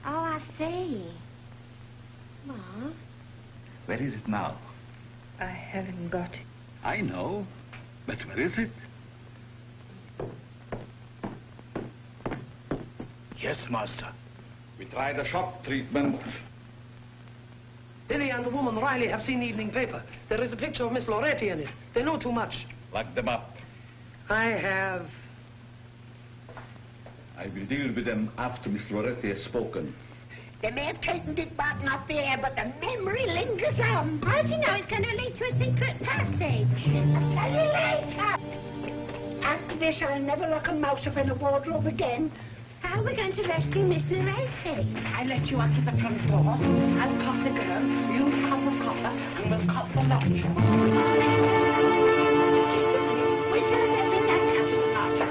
Oh, I see. What? Where is it now? I haven't got it. I know. But where is it? Yes, master. We tried a shock treatment. Tilly and the woman Riley have seen the evening paper. There is a picture of Miss Loretti in it. They know too much. Lock them up. I have... I will deal with them after Miss Loretti has spoken. They may have taken Dick Barton off the air, but the memory lingers on. How do you know it's going to lead to a secret passage? I'll tell you later. After this, I'll never lock a mouse up in a wardrobe again. How are we going to rescue Miss Loretti? I let you out to the front door. I'll cop the girl, you cop the copper, and we'll cop the lot. Wait till I get me back out of the party.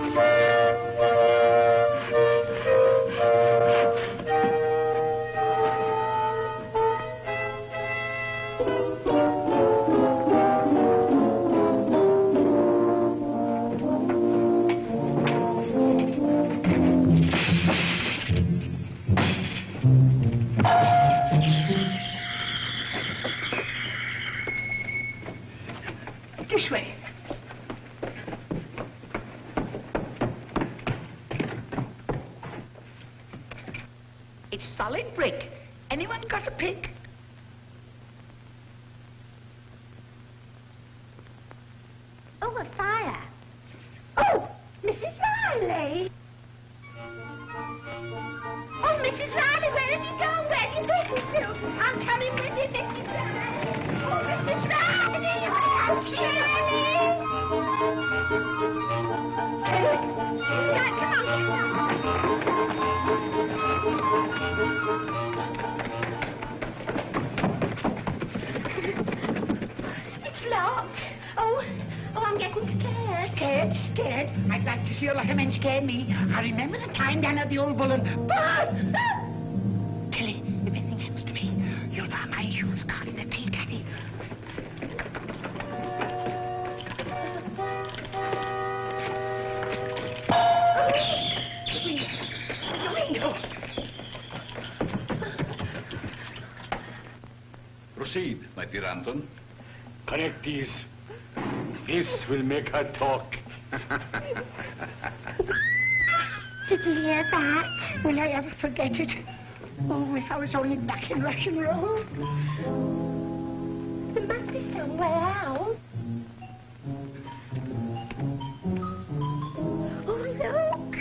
This way. It's solid brick. Anyone got a pick? Oh, a fire. Oh, Mrs. Riley. Oh, Mrs. Riley, where have you gone? Where have you been to? I'm coming with you, Mrs. Riley. Oh, Mrs. Riley, I'm Shirley. Right, come on. It's locked. Oh, I'm getting scared. Scared? I'd like to see a lot of men scare me. I remember the time down at the old bull and... Tilly, if anything happens to me, you'll find my shoes caught in the tea caddy. The window. Proceed, my dear Anton. Connect these. This will make her talk. Did you hear that? Will I ever forget it? Oh, if I was only back in Russian Road. There must be somewhere out. Oh, look.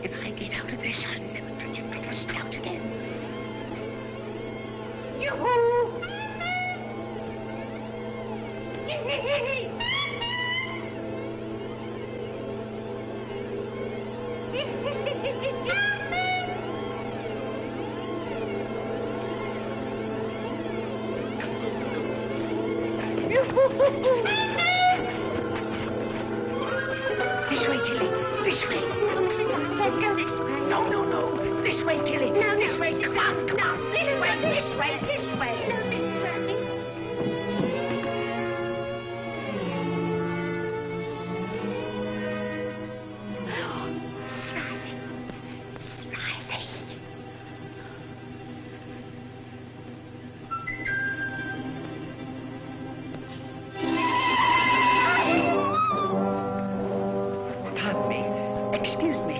If I get out of this, I'll never touch a drop of stout again. Yoo-hoo! This way, Tilly. This way. Let's go this way. No. This way, Tilly. No, this way. Come on. No, This way. This way. This way. No, Miss Riley. Pardon me. Excuse me.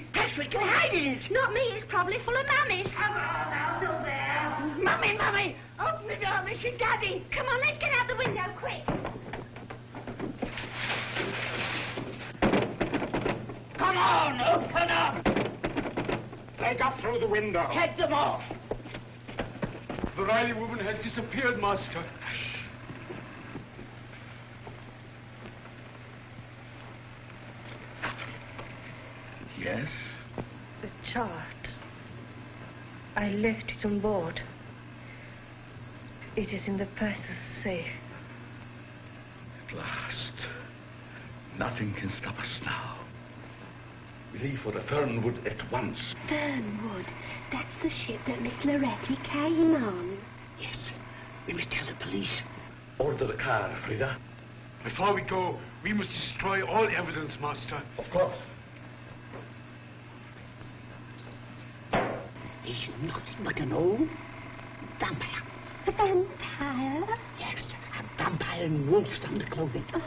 Mummy. That's what you're hiding in. It's not me, it's probably full of mummies. Come on, now, do there. Mummy, open the door, this is Daddy. Come on, let's get out the window, quick. Come on, open up. Break up through the window. Head them off. The Riley woman has disappeared, Master. Yes? The chart. I left it on board. It is in the purser's safe. At last. Nothing can stop us now. We leave for the Fernwood at once. Fernwood. That's the ship that Miss Loretti came on. Yes. We must tell the police. Order the car, Frida. Before we go, we must destroy all evidence, Master. Of course. He's nothing but an old vampire. A vampire? Yes, a vampire in wolf's underclothing. Oh.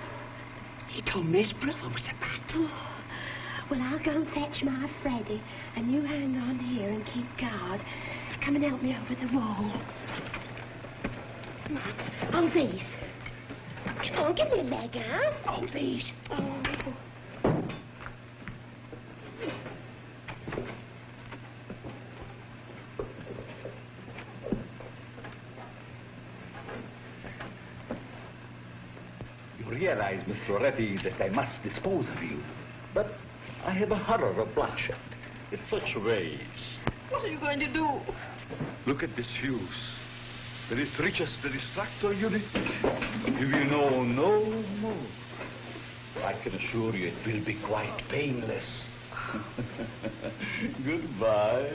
He told me his brother was a bat. Oh. Well, I'll go and fetch my Freddy, and you hang on here and keep guard. Come and help me over the wall. Come on, on these. Come on, give me a leg, huh? Oh, these. Oh. You realize, Miss Loretti, that I must dispose of you. But I have a horror of bloodshed in such ways. What are you going to do? Look at this fuse. That it reaches the distractor unit. You will know no more. I can assure you it will be quite painless. Goodbye.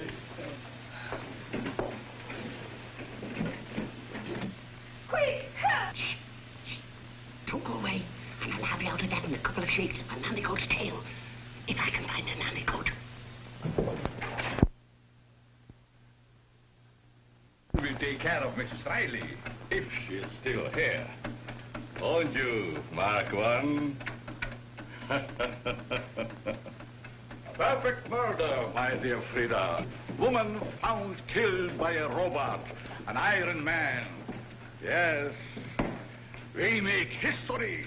Quick! Shh. Don't go away, and I'll have you out of that in a couple of shakes of a nannycoat's tail, if I can find a nannycoat. We'll take care of Mrs. Riley, if she is still here. Won't you, Mark One? Perfect murder, my dear Frida. Woman found killed by a robot, an Iron Man. Yes, we make history.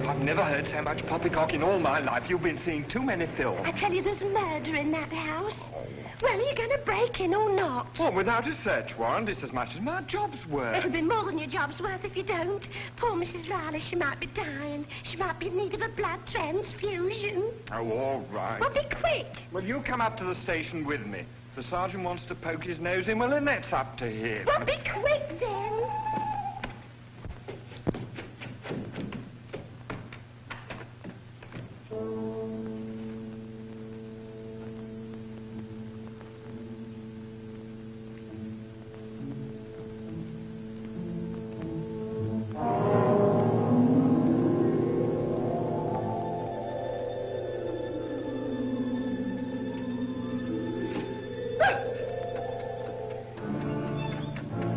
I've never heard so much poppycock in all my life. You've been seeing too many films. I tell you, there's murder in that house. Well, are you going to break in or not? Well, without a search warrant, it's as much as my job's worth. It'll be more than your job's worth if you don't. Poor Mrs. Riley, she might be dying. She might be in need of a blood transfusion. Oh, all right. Well, be quick. Well, you come up to the station with me. If the sergeant wants to poke his nose in, well, then that's up to him. Well, be quick, then.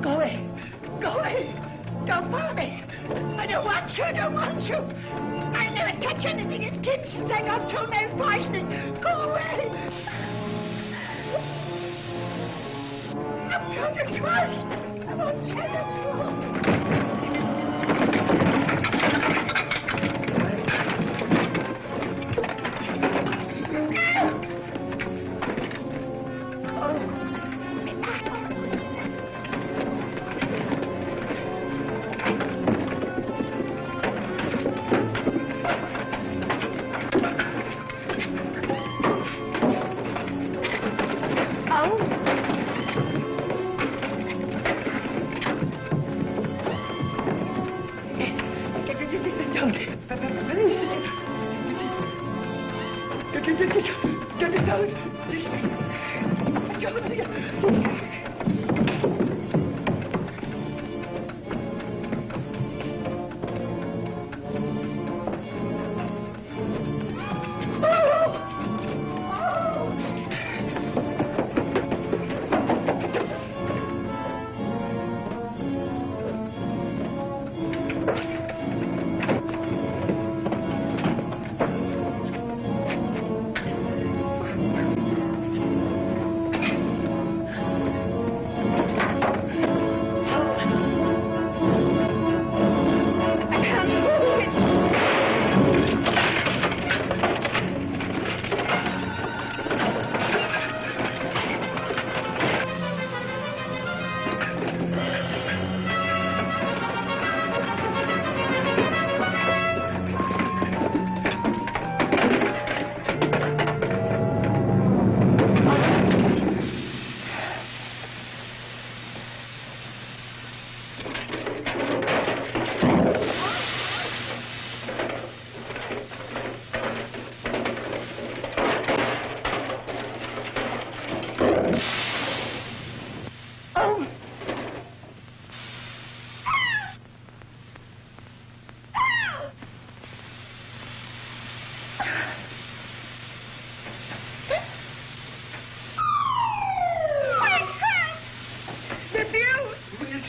Go away. Go away. Don't bother me. I don't want you. Don't want you. I never touch anything in kitchens. I got toenail poisoning. Go away. I've told you twice. I won't tell you. Get it out.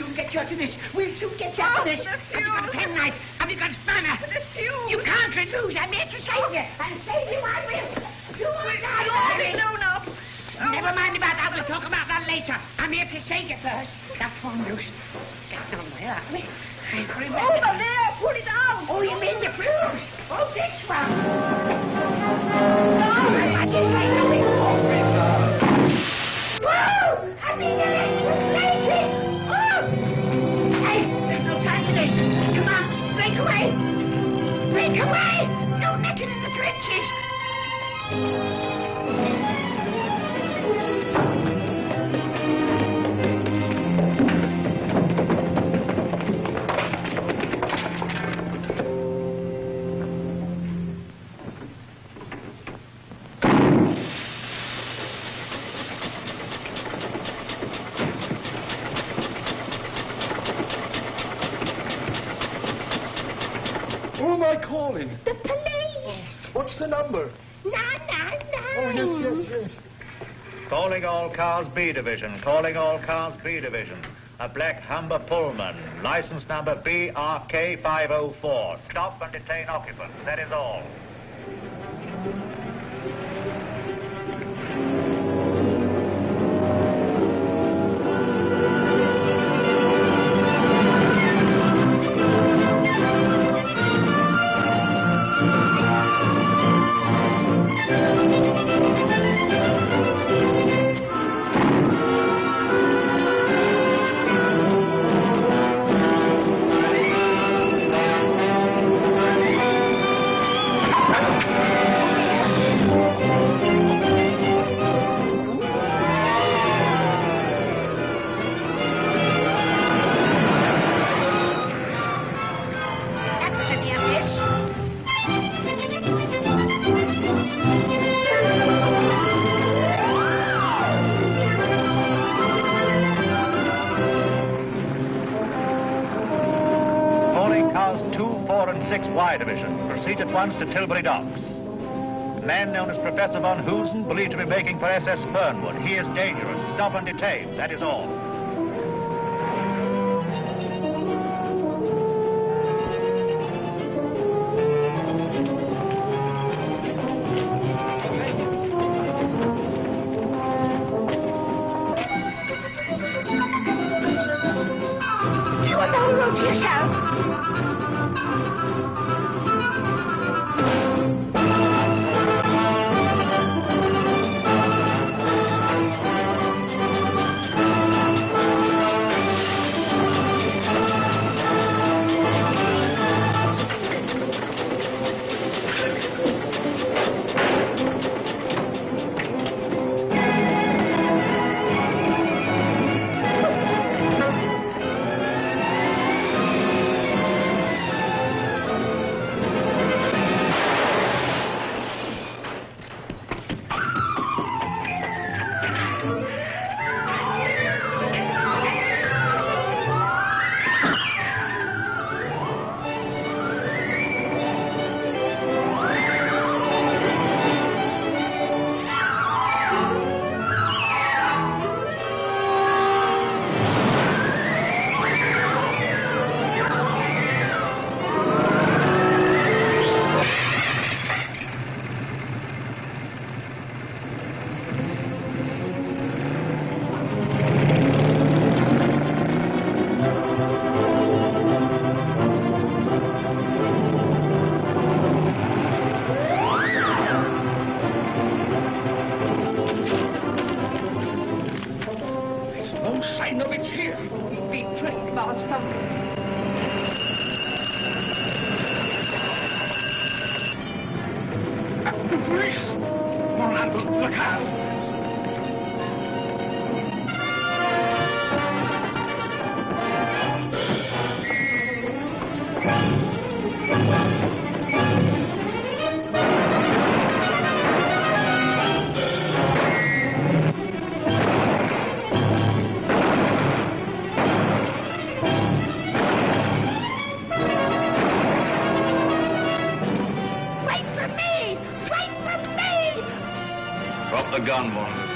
soon get you out of this. We'll soon get you out of this. Have you got a penknife? Have you got a spanner? You can't lose. I'm here to save you. And save you I will. You won't die. No. Never mind about that. We'll talk about that later. I'm here to save you first. That's one loose. Get on where are we? I remember. Over there. Put it out. Oh, you mean the fuse? Oh, this one. I just say something. Whoa! I mean, the lady was blazing. Oh! Hey, there's no time for this. Come on, break away. Break away! No necking in the trenches. Who am I calling? The police. What's the number? 999. Oh, yes. Calling all cars B division. Calling all cars B division. A black Humber Pullman. License number BRK 504. Stop and detain occupant. That is all. Y division. Proceed at once to Tilbury Docks. The man known as Professor von Hoosen, believed to be making for SS Fernwood. He is dangerous. Stop and detain. That is all. You are no road to yourself. Drop the gun, one.